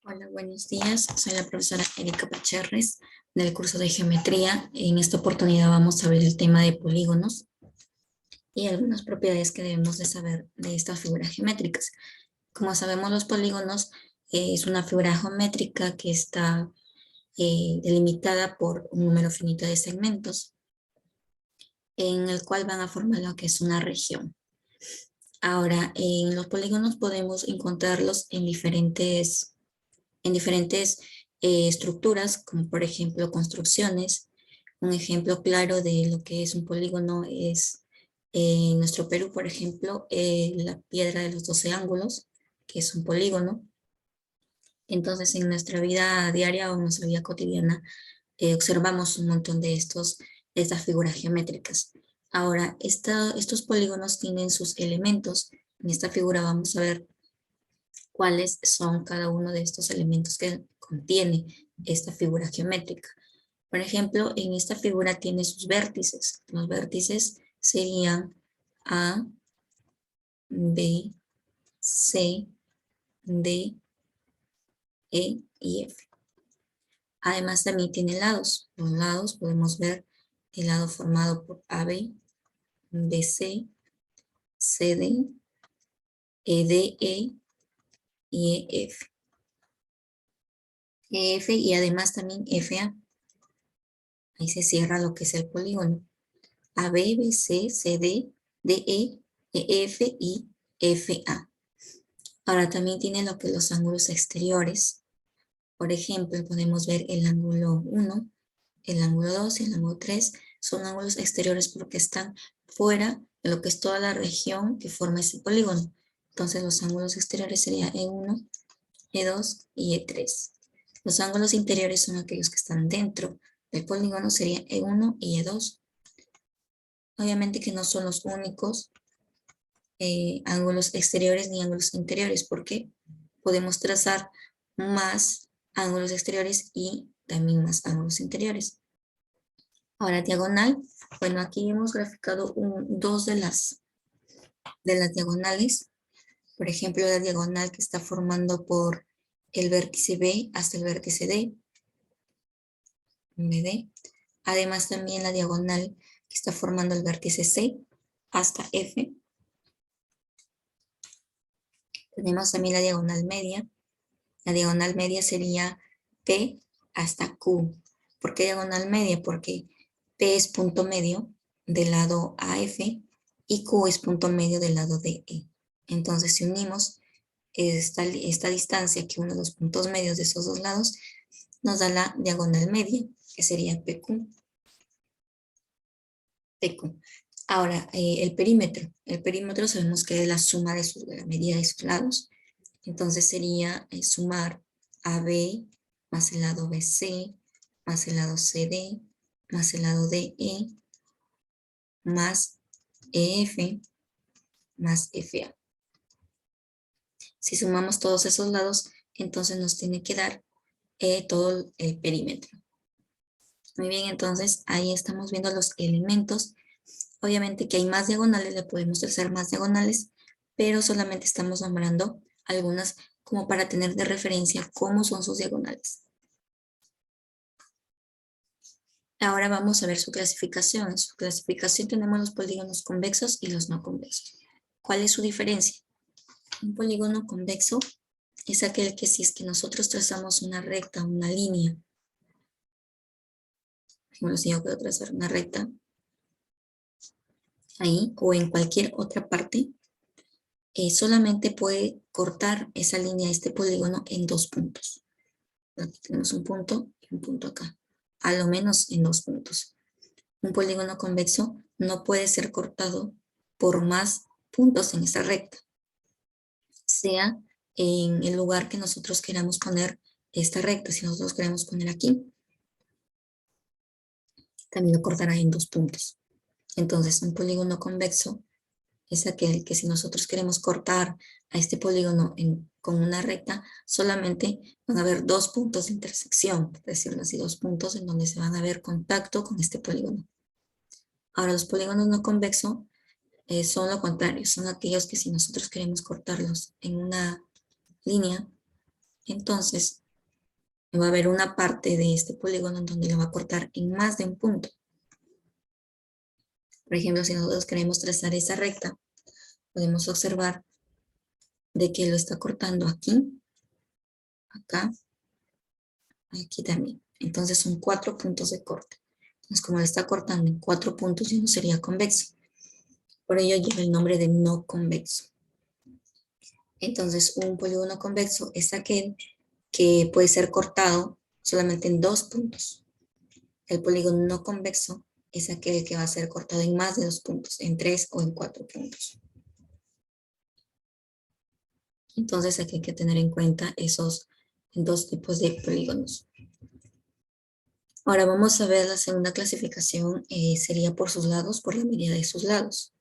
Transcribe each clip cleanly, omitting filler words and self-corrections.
Hola, buenos días. Soy la profesora Erika Pacherres del curso de geometría. En esta oportunidad vamos a ver el tema de polígonos y algunas propiedades que debemos de saber de estas figuras geométricas. Como sabemos, los polígonos es una figura geométrica que está delimitada por un número finito de segmentos en el cual van a formar lo que es una región. Ahora, en los polígonos podemos encontrarlos en diferentes estructuras, como por ejemplo construcciones. Un ejemplo claro de lo que es un polígono es en nuestro Perú, por ejemplo, la piedra de los 12 ángulos, que es un polígono. Entonces, en nuestra vida diaria o en nuestra vida cotidiana, observamos un montón de estas figuras geométricas. Ahora, estos polígonos tienen sus elementos. En esta figura vamos a ver cuáles son cada uno de estos elementos que contiene esta figura geométrica. Por ejemplo, en esta figura tiene sus vértices. Los vértices serían A, B, C, D, E y F. Además también tiene lados. Los lados podemos ver el lado formado por AB, BC, CD, EDE y EF. EF y además también FA. Ahí se cierra lo que es el polígono. AB, BC, CD, DE, EF y FA. Ahora también tiene lo que los ángulos exteriores. Por ejemplo, podemos ver el ángulo 1, el ángulo 2 y el ángulo 3. Son ángulos exteriores porque están fuera de lo que es toda la región que forma ese polígono. Entonces los ángulos exteriores serían E1, E2 y E3. Los ángulos interiores son aquellos que están dentro del polígono, serían E1 y E2. Obviamente que no son los únicos ángulos exteriores ni ángulos interiores, porque podemos trazar más ángulos exteriores y también más ángulos interiores. Ahora, diagonal. Bueno, aquí hemos graficado dos de las diagonales. Por ejemplo, la diagonal que está formando por el vértice B hasta el vértice D, BD. Además, también la diagonal que está formando el vértice C hasta F. Tenemos también la diagonal media. La diagonal media sería P hasta Q. ¿Por qué diagonal media? Porque P es punto medio del lado AF y Q es punto medio del lado DE. Entonces, si unimos esta distancia que une los puntos medios de esos dos lados, nos da la diagonal media, que sería PQ. Ahora, el perímetro. El perímetro sabemos que es la suma de la medida de sus lados. Entonces sería sumar AB más el lado BC, más el lado CD, más el lado DE, más EF, más FA. Si sumamos todos esos lados, entonces nos tiene que dar todo el perímetro. Muy bien, entonces ahí estamos viendo los elementos. Obviamente que hay más diagonales, le podemos trazar más diagonales, pero solamente estamos nombrando algunas como para tener de referencia cómo son sus diagonales. Ahora vamos a ver su clasificación. En su clasificación tenemos los polígonos convexos y los no convexos. ¿Cuál es su diferencia? Un polígono convexo es aquel que si es que nosotros trazamos una recta, una línea, por ejemplo, si yo quiero trazar una recta ahí o en cualquier otra parte, solamente puede cortar esa línea, este polígono, en dos puntos. Aquí tenemos un punto y un punto acá, a lo menos en dos puntos. Un polígono convexo no puede ser cortado por más puntos en esa recta, sea en el lugar que nosotros queramos poner esta recta. Si nosotros queremos poner aquí, también lo cortará en dos puntos. Entonces, un polígono convexo es aquel que si nosotros queremos cortar a este polígono con una recta, solamente van a haber dos puntos de intersección, por decirlo así, dos puntos en donde se van a ver contacto con este polígono. Ahora, los polígonos no convexos son lo contrario, son aquellos que si nosotros queremos cortarlos en una línea, entonces va a haber una parte de este polígono en donde lo va a cortar en más de un punto. Por ejemplo, si nosotros queremos trazar esa recta, podemos observar de que lo está cortando aquí, acá, aquí también. Entonces son 4 puntos de corte. Entonces, como lo está cortando en 4 puntos, ya no sería convexo. Por ello lleva el nombre de no convexo. Entonces, un polígono convexo es aquel que puede ser cortado solamente en 2 puntos. El polígono no convexo es aquel que va a ser cortado en más de 2 puntos, en 3 o en 4 puntos. Entonces, aquí hay que tener en cuenta esos 2 tipos de polígonos. Ahora vamos a ver la segunda clasificación, sería por sus lados, por la medida de sus lados.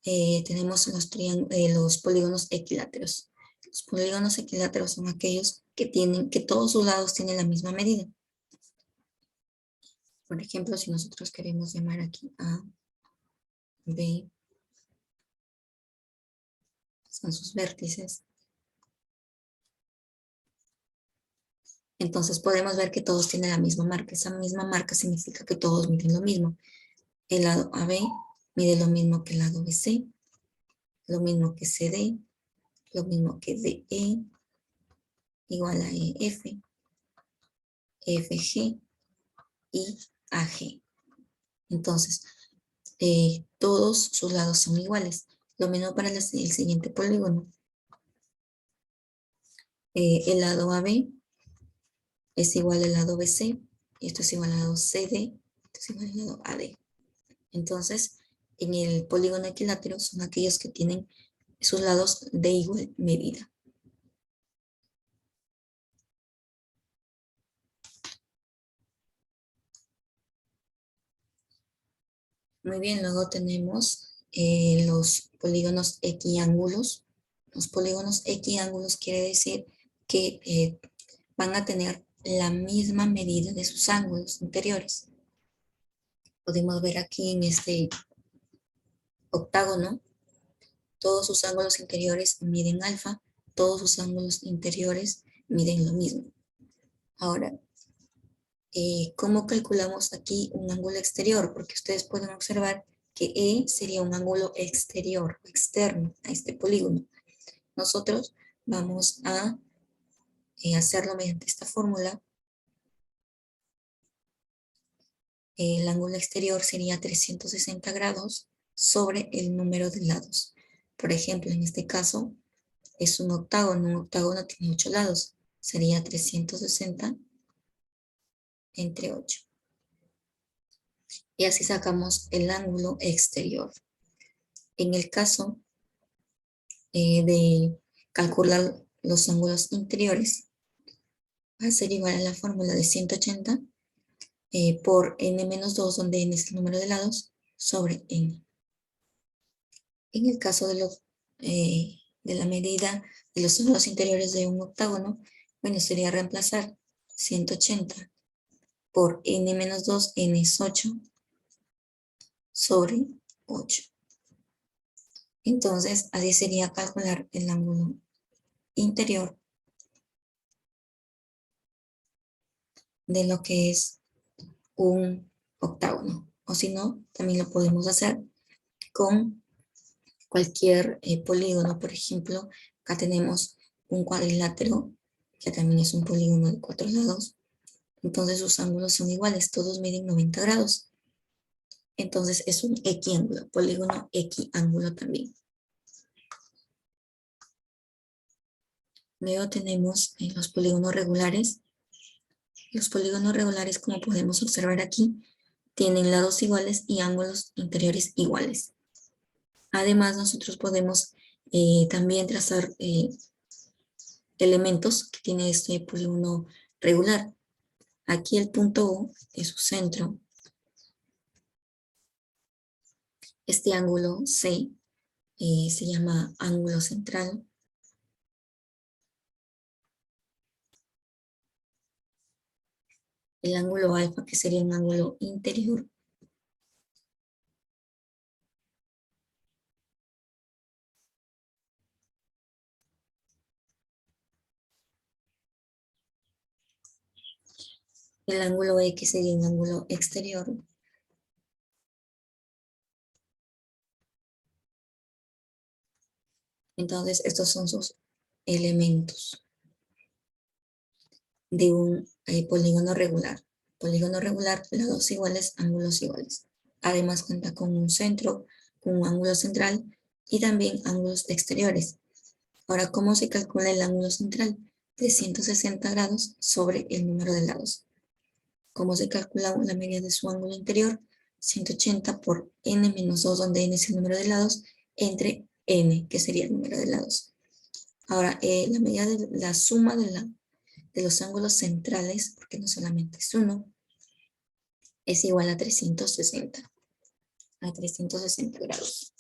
Tenemos los polígonos equiláteros. Los polígonos equiláteros son aquellos que todos sus lados tienen la misma medida. Por ejemplo, si nosotros queremos llamar aquí A, B, son sus vértices, entonces podemos ver que todos tienen la misma marca. Esa misma marca significa que todos miden lo mismo. El lado AB mide lo mismo que el lado BC, lo mismo que CD, lo mismo que DE, igual a EF, FG y AG. Entonces, todos sus lados son iguales. Lo mismo para el siguiente polígono. El lado AB es igual al lado BC, y esto es igual al lado CD, esto es igual al lado AD. Entonces, en el polígono equilátero son aquellos que tienen sus lados de igual medida. Muy bien, luego tenemos los polígonos equiángulos. Los polígonos equiángulos quiere decir que van a tener la misma medida de sus ángulos interiores. Podemos ver aquí en este octágono, todos sus ángulos interiores miden alfa, todos sus ángulos interiores miden lo mismo. Ahora, ¿cómo calculamos aquí un ángulo exterior? Porque ustedes pueden observar que E sería un ángulo exterior, externo a este polígono. Nosotros vamos a hacerlo mediante esta fórmula. El ángulo exterior sería 360 grados sobre el número de lados. Por ejemplo, en este caso es un octágono tiene 8 lados, sería 360 entre 8. Y así sacamos el ángulo exterior. En el caso de calcular los ángulos interiores, va a ser igual a la fórmula de 180 por n-2, donde n es el número de lados, sobre n. En el caso de la medida de los ángulos interiores de un octágono, bueno, sería reemplazar 180 por n-2, n es 8, sobre 8. Entonces, así sería calcular el ángulo interior de lo que es un octágono. O si no, también lo podemos hacer con cualquier polígono. Por ejemplo, acá tenemos un cuadrilátero, que también es un polígono de 4 lados. Entonces sus ángulos son iguales, todos miden 90 grados. Entonces es un equiángulo, polígono equiángulo también. Luego tenemos los polígonos regulares. Los polígonos regulares, como podemos observar aquí, tienen lados iguales y ángulos interiores iguales. Además, nosotros podemos también trazar elementos que tiene este polígono regular. Aquí el punto O es su centro. Este ángulo C se llama ángulo central. El ángulo alfa, que sería un ángulo interior. El ángulo X sería un ángulo exterior. Entonces, estos son sus elementos de un polígono regular. Polígono regular, lados iguales, ángulos iguales. Además, cuenta con un centro, con un ángulo central y también ángulos exteriores. Ahora, ¿cómo se calcula el ángulo central? 360 grados sobre el número de lados. ¿Cómo se calcula la media de su ángulo interior? 180 por n menos 2, donde n es el número de lados, entre n, que sería el número de lados. Ahora, la medida de la suma de los ángulos centrales, porque no solamente es uno, es igual a 360 grados.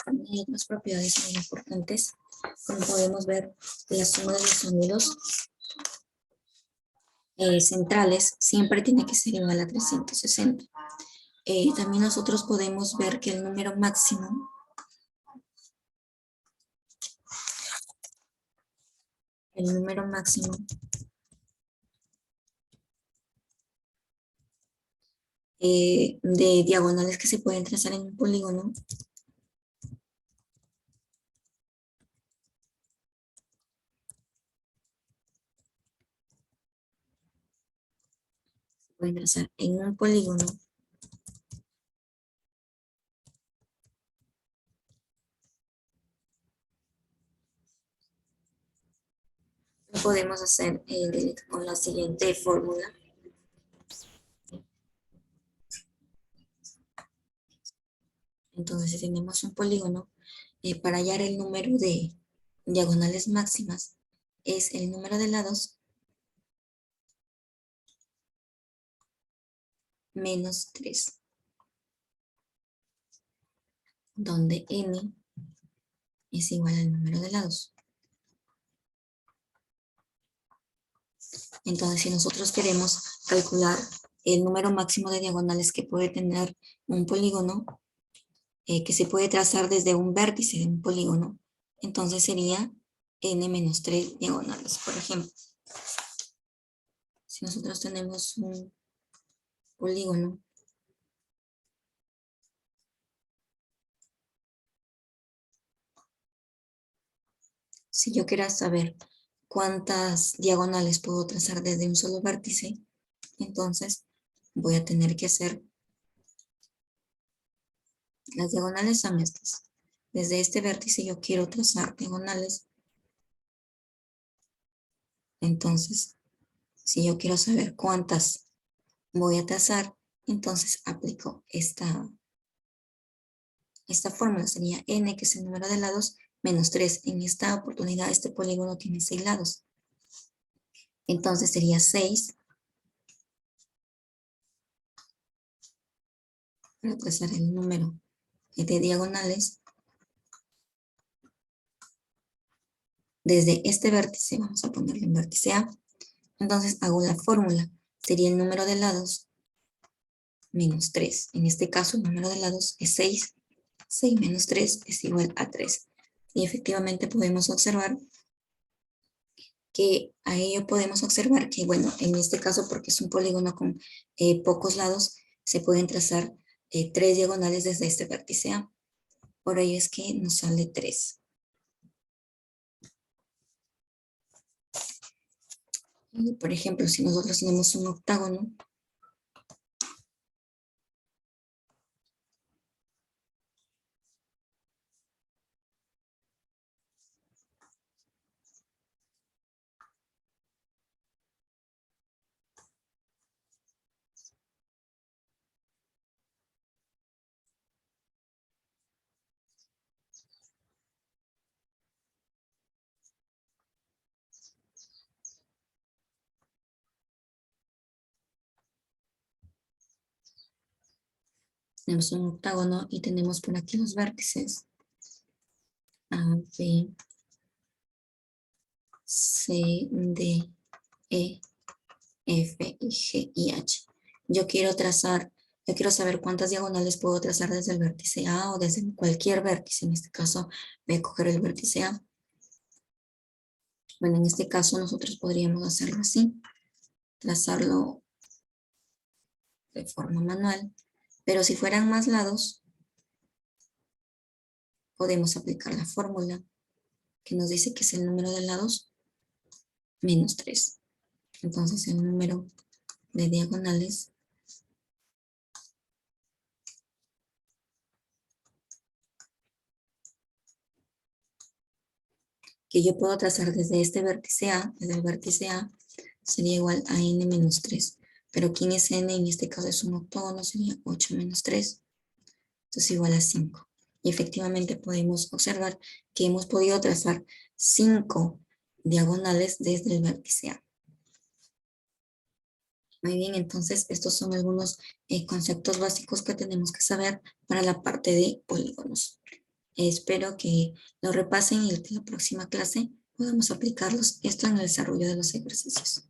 También hay otras propiedades muy importantes, como podemos ver, la suma de los ángulos centrales siempre tiene que ser igual a 360. También nosotros podemos ver que el número máximo de diagonales que se pueden trazar en un polígono lo podemos hacer con la siguiente fórmula. Entonces, si tenemos un polígono, para hallar el número de diagonales máximas, es el número de lados menos 3, donde n es igual al número de lados. Entonces, si nosotros queremos calcular el número máximo de diagonales que puede tener un polígono, que se puede trazar desde un vértice de un polígono, entonces sería n menos 3 diagonales. Por ejemplo, si nosotros tenemos un polígono si yo quiera saber cuántas diagonales puedo trazar desde un solo vértice, entonces voy a tener que hacer, las diagonales son estas. Desde este vértice yo quiero trazar diagonales, entonces si yo quiero saber cuántas voy a trazar, entonces aplico esta fórmula, sería n, que es el número de lados, menos 3. En esta oportunidad este polígono tiene 6 lados. Entonces sería 6 para trazar el número de diagonales. Desde este vértice, vamos a ponerle en vértice A, entonces hago la fórmula, sería el número de lados menos 3. En este caso el número de lados es 6. 6 menos 3 es igual a 3. Y efectivamente podemos observar que bueno, en este caso porque es un polígono con pocos lados, se pueden trazar 3 diagonales desde este vértice A. Por ello es que nos sale 3. Y, por ejemplo, si nosotros tenemos un octágono, y tenemos por aquí los vértices A, B, C, D, E, F, y G y H. Yo quiero saber cuántas diagonales puedo trazar desde el vértice A o desde cualquier vértice. En este caso voy a coger el vértice A. Bueno, en este caso nosotros podríamos hacerlo así, trazarlo de forma manual, pero si fueran más lados, podemos aplicar la fórmula que nos dice que es el número de lados menos 3. Entonces el número de diagonales que yo puedo trazar desde este vértice A, desde el vértice A, sería igual a n menos 3. Pero ¿quién es n? En este caso es un octógono, sería 8 menos 3. Entonces igual a 5. Y efectivamente podemos observar que hemos podido trazar 5 diagonales desde el vértice A. Muy bien, entonces estos son algunos conceptos básicos que tenemos que saber para la parte de polígonos. Espero que lo repasen y que en la próxima clase podamos aplicarlos esto en el desarrollo de los ejercicios.